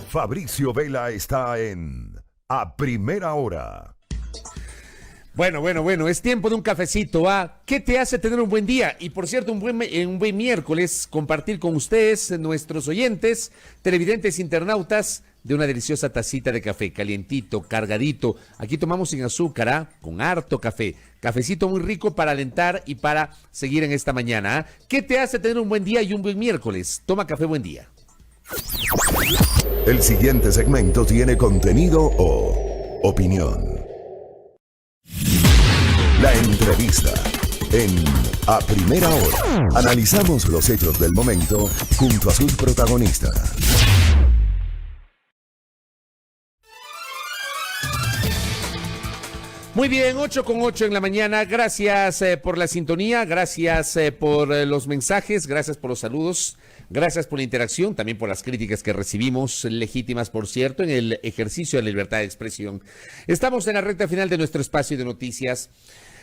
Fabricio Vela está en A Primera Hora. Bueno, es tiempo de un cafecito, ¿ah? ¿Qué te hace tener un buen día? Y por cierto, un buen miércoles, compartir con ustedes, nuestros oyentes, televidentes, internautas, de una deliciosa tacita de café, calientito, cargadito. Aquí tomamos sin azúcar, ¿ah? Con harto café. Cafecito muy rico para alentar y para seguir en esta mañana, ¿ah? ¿Qué te hace tener un buen día y un buen miércoles? Toma café, buen día. El siguiente segmento tiene contenido o opinión. La entrevista en A Primera Hora. Analizamos los hechos del momento junto a sus protagonistas. Muy bien, 8:08 en la mañana. Gracias por la sintonía, gracias por los mensajes, gracias por los saludos, gracias por la interacción, también por las críticas que recibimos, legítimas por cierto, en el ejercicio de la libertad de expresión. Estamos en la recta final de nuestro espacio de noticias.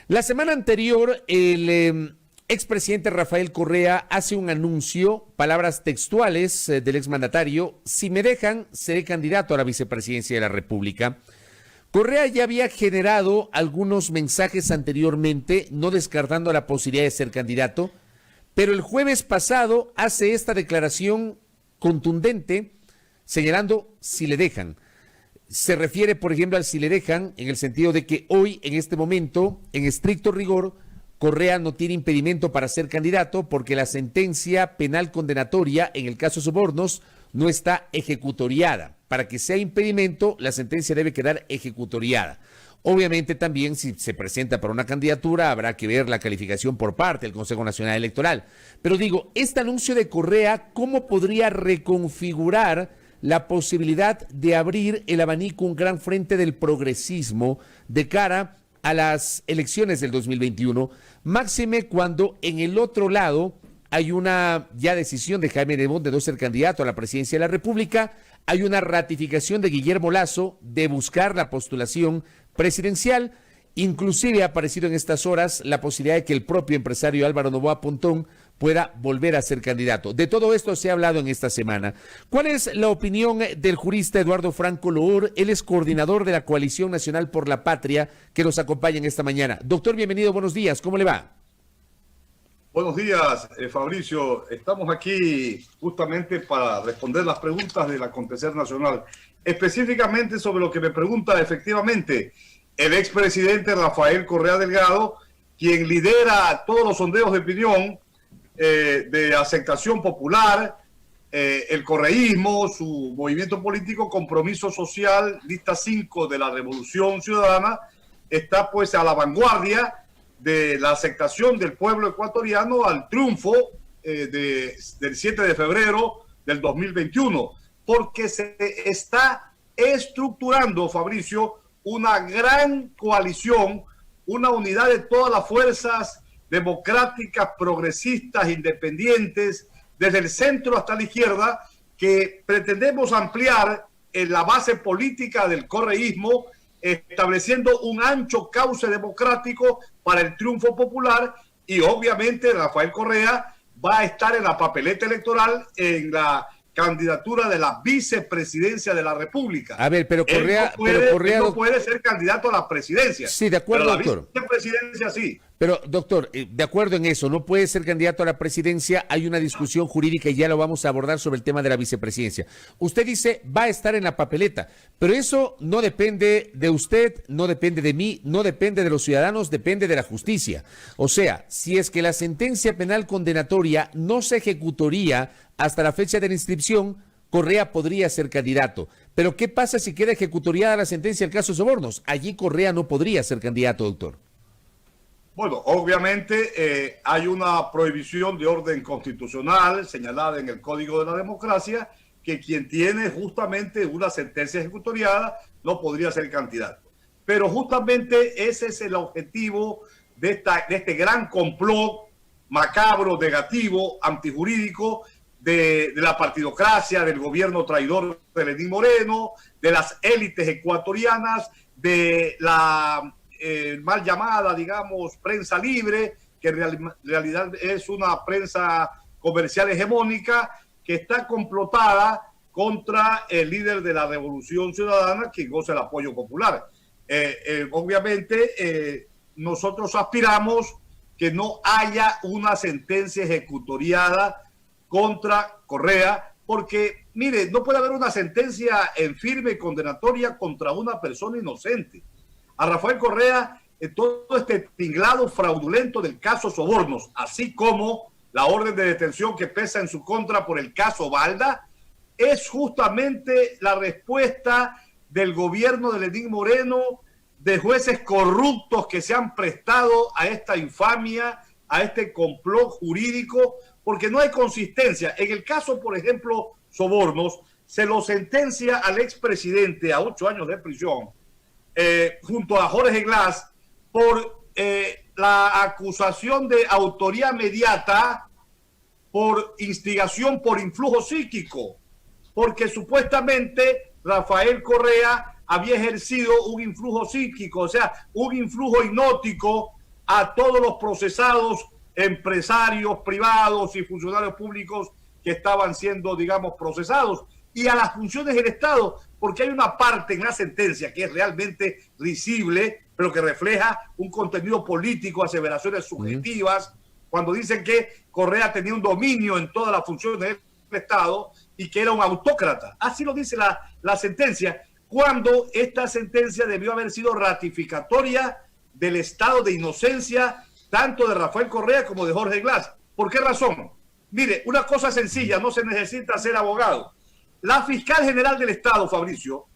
La semana anterior, el expresidente Rafael Correa hace un anuncio, palabras textuales del exmandatario: si me dejan, seré candidato a la vicepresidencia de la República. Correa ya había generado algunos mensajes anteriormente, no descartando la posibilidad de ser candidato, pero el jueves pasado hace esta declaración contundente, señalando si le dejan. Se refiere, por ejemplo, al si le dejan, en el sentido de que hoy, en este momento, en estricto rigor, Correa no tiene impedimento para ser candidato porque la sentencia penal condenatoria, en el caso de sobornos, no está ejecutoriada. Para que sea impedimento, la sentencia debe quedar ejecutoriada. Obviamente también, si se presenta para una candidatura, habrá que ver la calificación por parte del Consejo Nacional Electoral. Pero digo, este anuncio de Correa, ¿cómo podría reconfigurar la posibilidad de abrir el abanico, un gran frente del progresismo de cara a las elecciones del 2021? Máxime cuando en el otro lado hay una ya decisión de Jaime Nebot de no ser candidato a la presidencia de la República, hay una ratificación de Guillermo Lasso de buscar la postulación presidencial, inclusive ha aparecido en estas horas la posibilidad de que el propio empresario Álvaro Noboa Pontón pueda volver a ser candidato. De todo esto se ha hablado en esta semana. ¿Cuál es la opinión del jurista Eduardo Franco Loor? Él es coordinador de la Coalición Nacional por la Patria, que nos acompaña en esta mañana. Doctor, bienvenido, buenos días, ¿cómo le va? Buenos días, Fabricio. Estamos aquí justamente para responder las preguntas del acontecer nacional. Específicamente sobre lo que me pregunta efectivamente el expresidente Rafael Correa Delgado, quien lidera todos los sondeos de opinión de aceptación popular, el correísmo, su movimiento político Compromiso Social, lista 5 de la Revolución Ciudadana, está pues a la vanguardia de la aceptación del pueblo ecuatoriano al triunfo del 7 de febrero del 2021, porque se está estructurando, Fabricio, una gran coalición, una unidad de todas las fuerzas democráticas, progresistas, independientes, desde el centro hasta la izquierda, que pretendemos ampliar en la base política del correísmo, estableciendo un ancho cauce democrático para el triunfo popular. Y obviamente Rafael Correa va a estar en la papeleta electoral en la candidatura de la vicepresidencia de la República. A ver, pero Correa, él no puede ser candidato a la presidencia. Sí, de acuerdo, pero doctor. La vicepresidencia sí. Pero, doctor, de acuerdo en eso, no puede ser candidato a la presidencia. Hay una discusión jurídica y ya lo vamos a abordar sobre el tema de la vicepresidencia. Usted dice, va a estar en la papeleta, pero eso no depende de usted, no depende de mí, no depende de los ciudadanos, depende de la justicia. O sea, si es que la sentencia penal condenatoria no se ejecutaría hasta la fecha de la inscripción, Correa podría ser candidato. Pero, ¿qué pasa si queda ejecutoriada la sentencia del caso de sobornos? Allí Correa no podría ser candidato, doctor. Bueno, obviamente hay una prohibición de orden constitucional señalada en el Código de la Democracia, que quien tiene justamente una sentencia ejecutoriada no podría ser candidato. Pero justamente ese es el objetivo de este gran complot macabro, negativo, antijurídico de la partidocracia, del gobierno traidor de Lenín Moreno, de las élites ecuatorianas, de la mal llamada, digamos, prensa libre, que en realidad es una prensa comercial hegemónica que está complotada contra el líder de la Revolución Ciudadana, que goza el apoyo popular. Obviamente, nosotros aspiramos que no haya una sentencia ejecutoriada contra Correa, porque, mire, no puede haber una sentencia en firme y condenatoria contra una persona inocente. A Rafael Correa, todo este tinglado fraudulento del caso Sobornos, así como la orden de detención que pesa en su contra por el caso Balda, es justamente la respuesta del gobierno de Lenín Moreno, de jueces corruptos que se han prestado a esta infamia, a este complot jurídico, porque no hay consistencia. En el caso, por ejemplo, Sobornos, se lo sentencia al expresidente a 8 años de prisión, junto a Jorge Glass, por la acusación de autoría mediata por instigación por influjo psíquico, porque supuestamente Rafael Correa había ejercido un influjo psíquico, o sea, un influjo hipnótico a todos los procesados empresarios privados y funcionarios públicos que estaban siendo, digamos, procesados, y a las funciones del Estado, porque hay una parte en la sentencia que es realmente risible, pero que refleja un contenido político, aseveraciones subjetivas, cuando dicen que Correa tenía un dominio en todas las funciones del Estado y que era un autócrata. Así lo dice la sentencia, cuando esta sentencia debió haber sido ratificatoria del estado de inocencia tanto de Rafael Correa como de Jorge Glass. ¿Por qué razón? Mire, una cosa sencilla, no se necesita ser abogado. La fiscal general del Estado, Fabricio,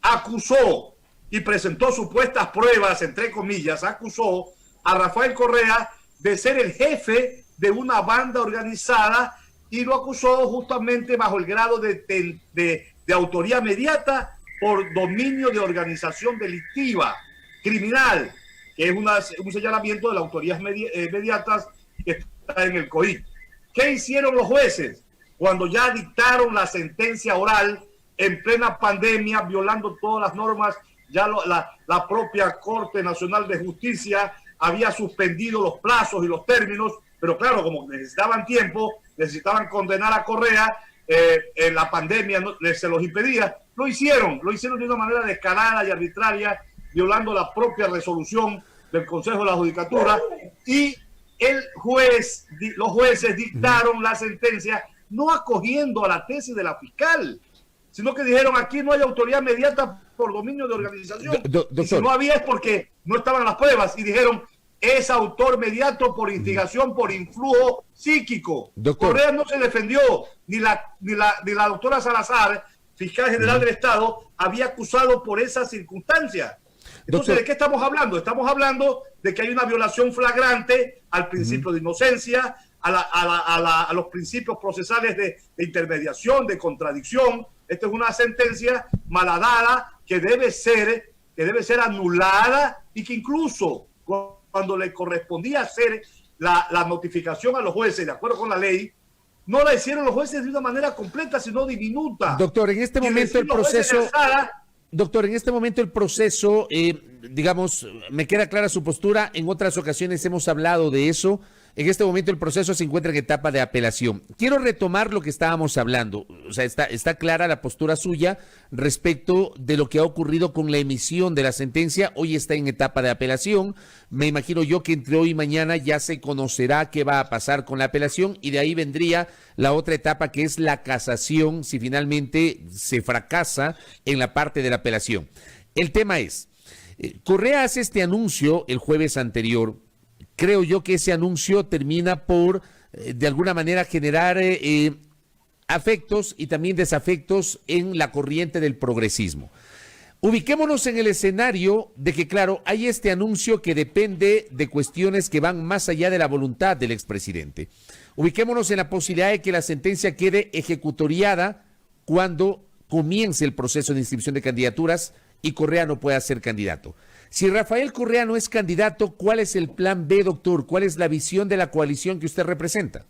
acusó y presentó supuestas pruebas, entre comillas, acusó a Rafael Correa de ser el jefe de una banda organizada y lo acusó justamente bajo el grado de autoría mediata por dominio de organización delictiva, criminal, que es un señalamiento de las autorías mediatas que está en el COI. ¿Qué hicieron los jueces cuando ya dictaron la sentencia oral en plena pandemia, violando todas las normas? Ya la propia Corte Nacional de Justicia había suspendido los plazos y los términos, pero claro, como necesitaban tiempo, necesitaban condenar a Correa, la pandemia se los impedía, lo hicieron de una manera descarada y arbitraria, violando la propia resolución del Consejo de la Judicatura, y los jueces dictaron la sentencia no acogiendo a la tesis de la fiscal, sino que dijeron aquí no hay autoridad mediata por dominio de organización. Y si no había es porque no estaban las pruebas, y dijeron es autor mediato por instigación, por influjo psíquico. Correa no se defendió, ni la doctora Salazar, fiscal general del Estado, había acusado por esa circunstancia. Entonces, ¿de qué estamos hablando? Estamos hablando de que hay una violación flagrante al principio de inocencia, a los principios procesales de intermediación, de contradicción. Esta es una sentencia malhadada que debe ser anulada, y que incluso cuando le correspondía hacer la notificación a los jueces de acuerdo con la ley, no la hicieron los jueces de una manera completa, sino diminuta. Doctor, en este momento el proceso, digamos, me queda clara su postura. En otras ocasiones hemos hablado de eso. En este momento el proceso se encuentra en etapa de apelación. Quiero retomar lo que estábamos hablando. O sea, está clara la postura suya respecto de lo que ha ocurrido con la emisión de la sentencia. Hoy está en etapa de apelación. Me imagino yo que entre hoy y mañana ya se conocerá qué va a pasar con la apelación, y de ahí vendría la otra etapa, que es la casación, si finalmente se fracasa en la parte de la apelación. El tema es, Correa hace este anuncio el jueves anterior. Creo yo que ese anuncio termina por, de alguna manera, generar afectos y también desafectos en la corriente del progresismo. Ubiquémonos en el escenario de que, claro, hay este anuncio que depende de cuestiones que van más allá de la voluntad del expresidente. Ubiquémonos en la posibilidad de que la sentencia quede ejecutoriada cuando comience el proceso de inscripción de candidaturas y Correa no pueda ser candidato. Si Rafael Correa no es candidato, ¿cuál es el plan B, doctor? ¿Cuál es la visión de la coalición que usted representa?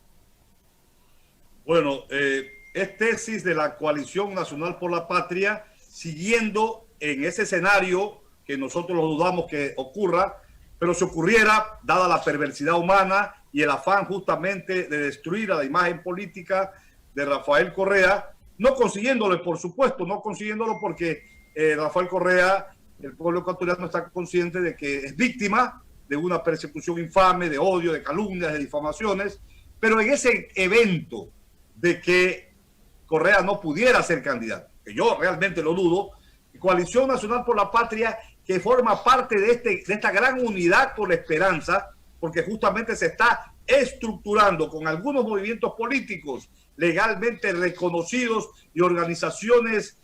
Bueno, es tesis de la Coalición Nacional por la Patria, siguiendo en ese escenario que nosotros lo dudamos que ocurra, pero si ocurriera, dada la perversidad humana y el afán justamente de destruir a la imagen política de Rafael Correa, no consiguiéndolo, por supuesto, no consiguiéndolo porque Rafael Correa, el pueblo ecuatoriano está consciente de que es víctima de una persecución infame, de odio, de calumnias, de difamaciones, pero en ese evento de que Correa no pudiera ser candidato, que yo realmente lo dudo, Coalición Nacional por la Patria, que forma parte de esta gran unidad por la esperanza, porque justamente se está estructurando con algunos movimientos políticos legalmente reconocidos y organizaciones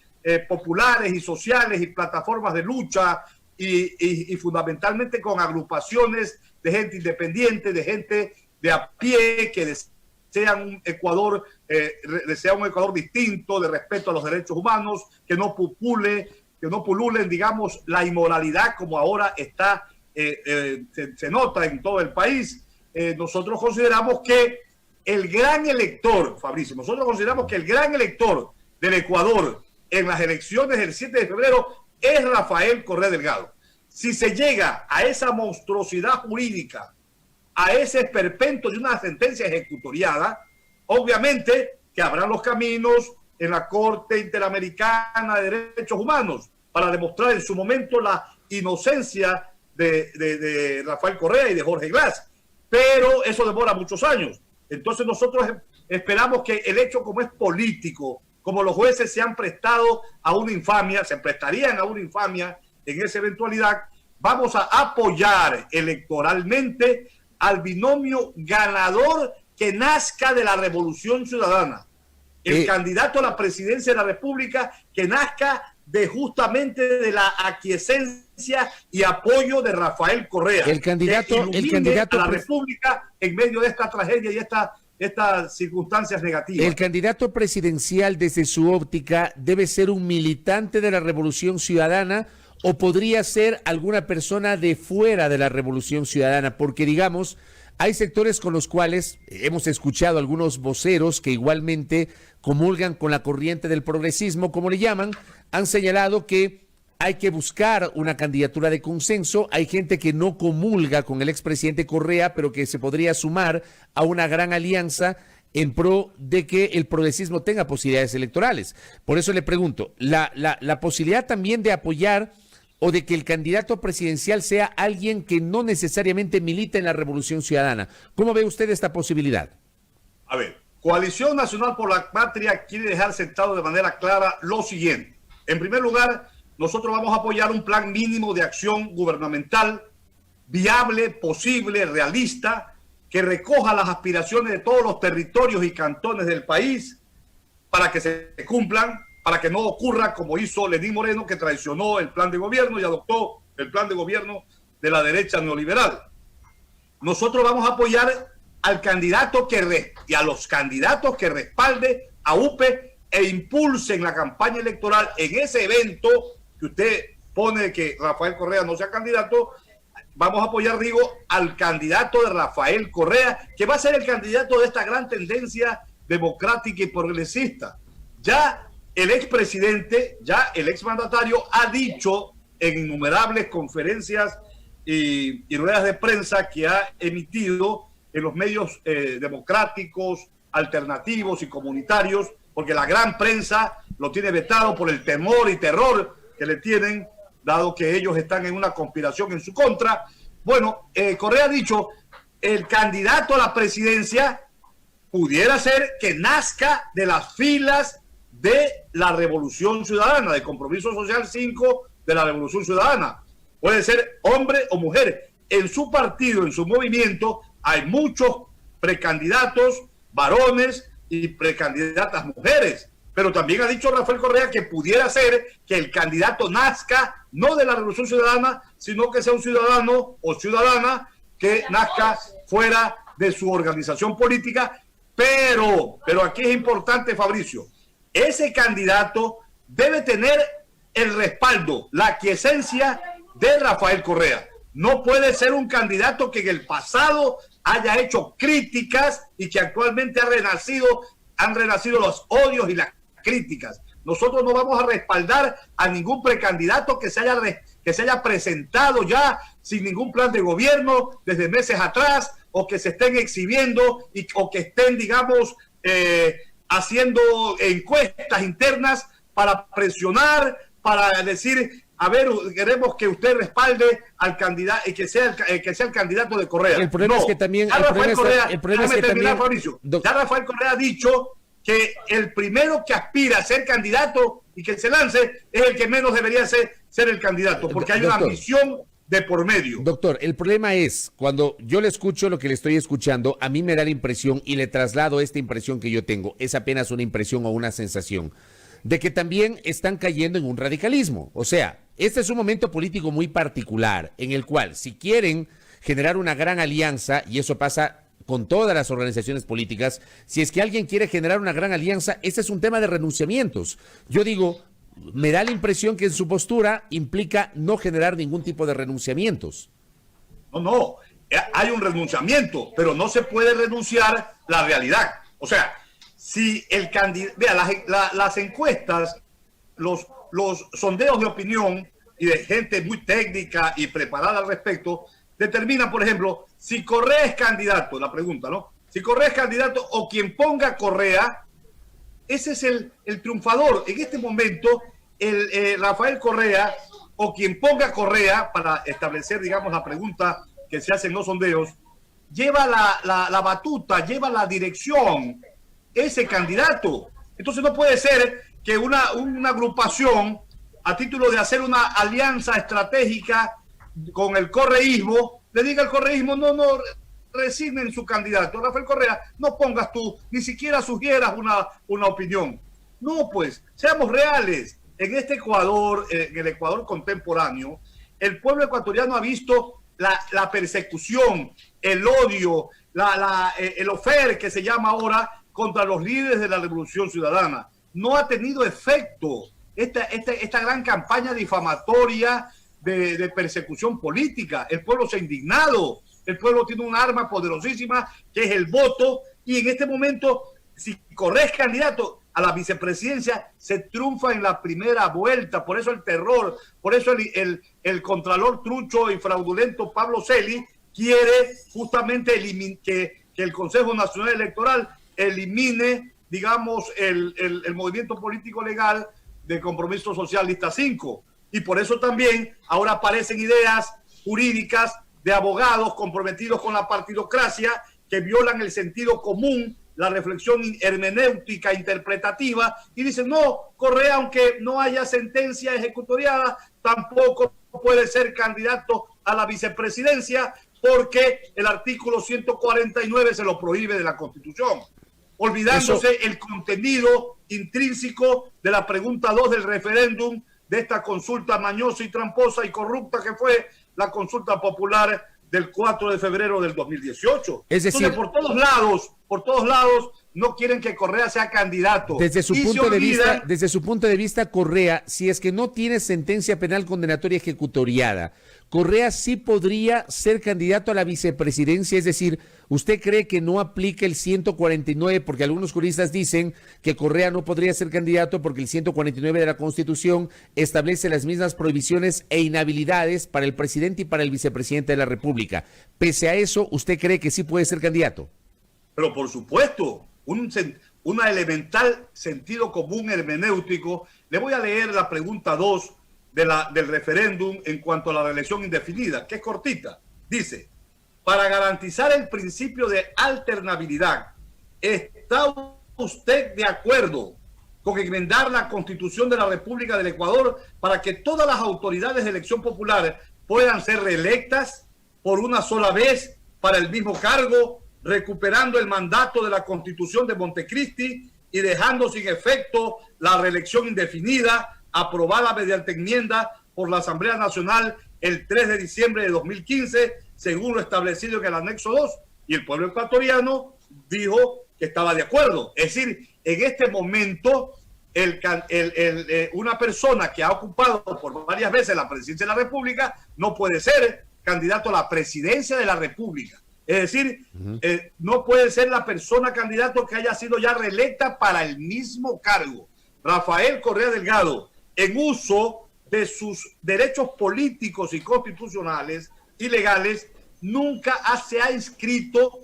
populares y sociales y plataformas de lucha y fundamentalmente con agrupaciones de gente independiente, de gente de a pie que desean un Ecuador distinto, de respeto a los derechos humanos, que no pululen, digamos, la inmoralidad como ahora está se nota en todo el país. Nosotros consideramos que el gran elector, Fabricio, nosotros consideramos que el gran elector del Ecuador en las elecciones del 7 de febrero es Rafael Correa Delgado. Si se llega a esa monstruosidad jurídica, a ese esperpento de una sentencia ejecutoriada, obviamente que habrá los caminos en la Corte Interamericana de Derechos Humanos para demostrar en su momento la inocencia de Rafael Correa y de Jorge Glass, pero eso demora muchos años. Entonces nosotros esperamos que el hecho, como es político, como los jueces se han prestado a una infamia, se prestarían a una infamia en esa eventualidad, vamos a apoyar electoralmente al binomio ganador que nazca de la Revolución Ciudadana. El candidato a la presidencia de la República que nazca justamente de la aquiescencia y apoyo de Rafael Correa. El candidato a la República en medio de esta tragedia y estas circunstancias negativas. El candidato presidencial, desde su óptica, debe ser un militante de la Revolución Ciudadana o podría ser alguna persona de fuera de la Revolución Ciudadana, porque digamos, hay sectores con los cuales hemos escuchado algunos voceros que igualmente comulgan con la corriente del progresismo, como le llaman, han señalado que hay que buscar una candidatura de consenso. Hay gente que no comulga con el expresidente Correa, pero que se podría sumar a una gran alianza en pro de que el progresismo tenga posibilidades electorales. Por eso le pregunto, la posibilidad también de apoyar o de que el candidato presidencial sea alguien que no necesariamente milita en la Revolución Ciudadana. ¿Cómo ve usted esta posibilidad? A ver, Coalición Nacional por la Patria quiere dejar sentado de manera clara lo siguiente. En primer lugar, nosotros vamos a apoyar un plan mínimo de acción gubernamental viable, posible, realista, que recoja las aspiraciones de todos los territorios y cantones del país para que se cumplan, para que no ocurra como hizo Lenín Moreno, que traicionó el plan de gobierno y adoptó el plan de gobierno de la derecha neoliberal. Nosotros vamos a apoyar al candidato y a los candidatos que respalde a UPE e impulsen la campaña electoral en ese evento que usted pone que Rafael Correa no sea candidato. Vamos a apoyar, digo, al candidato de Rafael Correa, que va a ser el candidato de esta gran tendencia democrática y progresista. Ya el expresidente, ya el exmandatario ha dicho en innumerables conferencias y ruedas de prensa que ha emitido en los medios democráticos, alternativos y comunitarios, porque la gran prensa lo tiene vetado por el temor y terror que le tienen, dado que ellos están en una conspiración en su contra. Bueno, Correa ha dicho, el candidato a la presidencia pudiera ser que nazca de las filas de la Revolución Ciudadana, de Compromiso Social 5 de la Revolución Ciudadana. Puede ser hombre o mujer. En su partido, en su movimiento, hay muchos precandidatos varones y precandidatas mujeres. Pero también ha dicho Rafael Correa que pudiera ser que el candidato nazca no de la Revolución Ciudadana, sino que sea un ciudadano o ciudadana que nazca fuera de su organización política. Pero aquí es importante, Fabricio, ese candidato debe tener el respaldo, la aquiescencia de Rafael Correa. No puede ser un candidato que en el pasado haya hecho críticas y que actualmente han renacido los odios y las críticas. Nosotros no vamos a respaldar a ningún precandidato que se haya presentado ya sin ningún plan de gobierno desde meses atrás, o que se estén exhibiendo o que estén, digamos, haciendo encuestas internas para presionar, para decir, a ver, queremos que usted respalde al candidato y que sea el candidato de Correa. El problema es que también... Ya Rafael Correa ha dicho que el primero que aspira a ser candidato y que se lance es el que menos debería ser el candidato, porque hay una ambición de por medio. Doctor, el problema es, cuando yo le escucho lo que le estoy escuchando, a mí me da la impresión, y le traslado esta impresión que yo tengo, es apenas una impresión o una sensación, de que también están cayendo en un radicalismo. O sea, este es un momento político muy particular, en el cual, si quieren generar una gran alianza, y eso pasa con todas las organizaciones políticas, si es que alguien quiere generar una gran alianza, este es un tema de renunciamientos. Yo digo, me da la impresión que en su postura implica no generar ningún tipo de renunciamientos. No, hay un renunciamiento, pero no se puede renunciar a la realidad. O sea, si el candidato, vea, las encuestas, los sondeos de opinión y de gente muy técnica y preparada al respecto, determinan, por ejemplo, si Correa es candidato, la pregunta, ¿no? Si Correa es candidato o quien ponga Correa, ese es el triunfador. En este momento, Rafael Correa o quien ponga Correa, para establecer, digamos, la pregunta que se hace en los sondeos, lleva la batuta, lleva la dirección, ese candidato. Entonces no puede ser que una agrupación, a título de hacer una alianza estratégica con el correísmo, le diga al correísmo, no resignen su candidato. Rafael Correa, no pongas tú, ni siquiera sugieras una opinión. No, pues, seamos reales. En este Ecuador, en el Ecuador contemporáneo, el pueblo ecuatoriano ha visto la persecución, el odio, el ofer que se llama ahora contra los líderes de la Revolución Ciudadana. No ha tenido efecto esta gran campaña difamatoria de persecución política. El pueblo se ha indignado. El pueblo tiene un arma poderosísima que es el voto, y en este momento, si Correa es candidato a la vicepresidencia, se triunfa en la primera vuelta. Por eso el terror, por eso el contralor trucho y fraudulento Pablo Celi quiere justamente que el Consejo Nacional Electoral elimine, digamos, el movimiento político legal de Compromiso Social Lista 5. Y por eso también ahora aparecen ideas jurídicas de abogados comprometidos con la partidocracia que violan el sentido común, la reflexión hermenéutica interpretativa, y dicen, no, Correa, aunque no haya sentencia ejecutoriada, tampoco puede ser candidato a la vicepresidencia porque el artículo 149 se lo prohíbe de la Constitución, olvidándose el contenido intrínseco de la pregunta 2 del referéndum, de esta consulta mañosa y tramposa y corrupta que fue la consulta popular del 4 de febrero del 2018. Es decir, entonces, por todos lados, no quieren que Correa sea candidato. Desde su punto de vista, Correa, si es que no tiene sentencia penal condenatoria ejecutoriada, Correa sí podría ser candidato a la vicepresidencia. Es decir, ¿usted cree que no aplica el 149? Porque algunos juristas dicen que Correa no podría ser candidato porque el 149 de la Constitución establece las mismas prohibiciones e inhabilidades para el presidente y para el vicepresidente de la República. Pese a eso, ¿usted cree que sí puede ser candidato? Pero por supuesto, una elemental sentido común hermenéutico. Le voy a leer la pregunta 2 del referéndum en cuanto a la reelección indefinida, que es cortita. Dice, para garantizar el principio de alternabilidad, ¿está usted de acuerdo con enmendar la Constitución de la República del Ecuador para que todas las autoridades de elección popular puedan ser reelectas por una sola vez para el mismo cargo, recuperando el mandato de la Constitución de Montecristi y dejando sin efecto la reelección indefinida aprobada mediante enmienda por la Asamblea Nacional el 3 de diciembre de 2015, según lo establecido en el anexo 2? Y el pueblo ecuatoriano dijo que estaba de acuerdo. Es decir, en este momento, una persona que ha ocupado por varias veces la presidencia de la República no puede ser candidato a la presidencia de la República. Es decir, no puede ser la persona candidato que haya sido ya reelecta para el mismo cargo. Rafael Correa Delgado, en uso de sus derechos políticos y constitucionales y legales, nunca se ha inscrito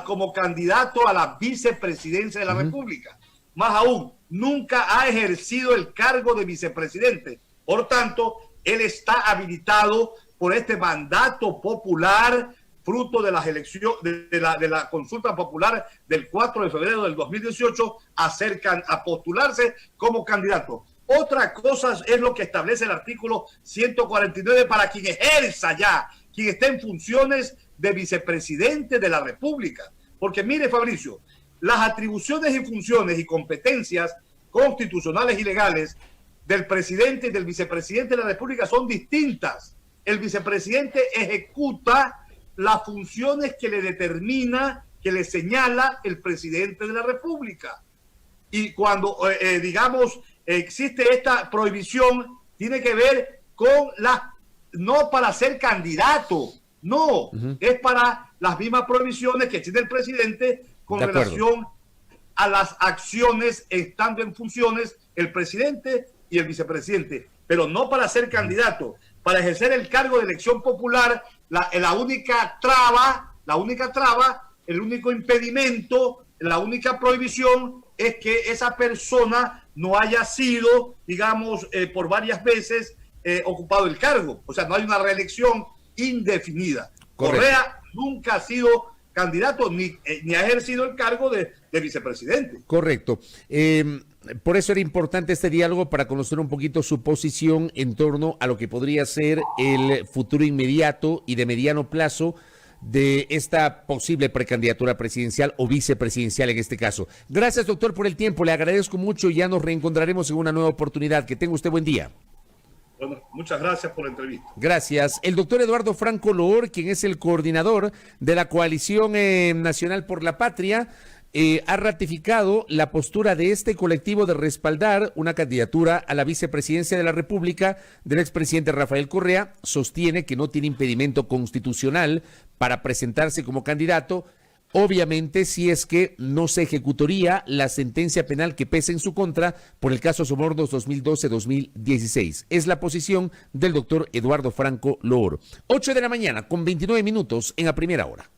como candidato a la vicepresidencia de la República. más aún, nunca ha ejercido el cargo de vicepresidente. Por tanto, él está habilitado por este mandato popular, fruto de las elecciones, de la consulta popular del 4 de febrero del 2018, a postularse como candidato. Otra cosa es lo que establece el artículo 149 para quien ejerza ya, quien esté en funciones de vicepresidente de la República. Porque mire, Fabricio, las atribuciones y funciones y competencias constitucionales y legales del presidente y del vicepresidente de la República son distintas. El vicepresidente ejecuta las funciones que le determina, que le señala el presidente de la República. Y cuando, digamos, existe esta prohibición, tiene que ver con no para ser candidato, no, es para las mismas prohibiciones que tiene el presidente con relación a las acciones estando en funciones el presidente y el vicepresidente, pero no para ser candidato. Para ejercer el cargo de elección popular, la única traba, el único impedimento, la única prohibición es que esa persona no haya sido, digamos, por varias veces ocupado el cargo. O sea, no hay una reelección indefinida. Correcto. Correa nunca ha sido candidato ni ha ejercido el cargo de vicepresidente. Correcto. Por eso era importante este diálogo, para conocer un poquito su posición en torno a lo que podría ser el futuro inmediato y de mediano plazo de esta posible precandidatura presidencial o vicepresidencial en este caso. Gracias, doctor, por el tiempo. Le agradezco mucho y ya nos reencontraremos en una nueva oportunidad. Que tenga usted buen día. Bueno, muchas gracias por la entrevista. Gracias. El doctor Eduardo Franco Loor, quien es el coordinador de la Coalición Nacional por la Patria, ha ratificado la postura de este colectivo de respaldar una candidatura a la vicepresidencia de la República del expresidente Rafael Correa. Sostiene que no tiene impedimento constitucional para presentarse como candidato, obviamente si es que no se ejecutaría la sentencia penal que pesa en su contra por el caso Sobornos 2012-2016. Es la posición del doctor Eduardo Franco Loor. 8 de la mañana con 29 minutos en la primera hora.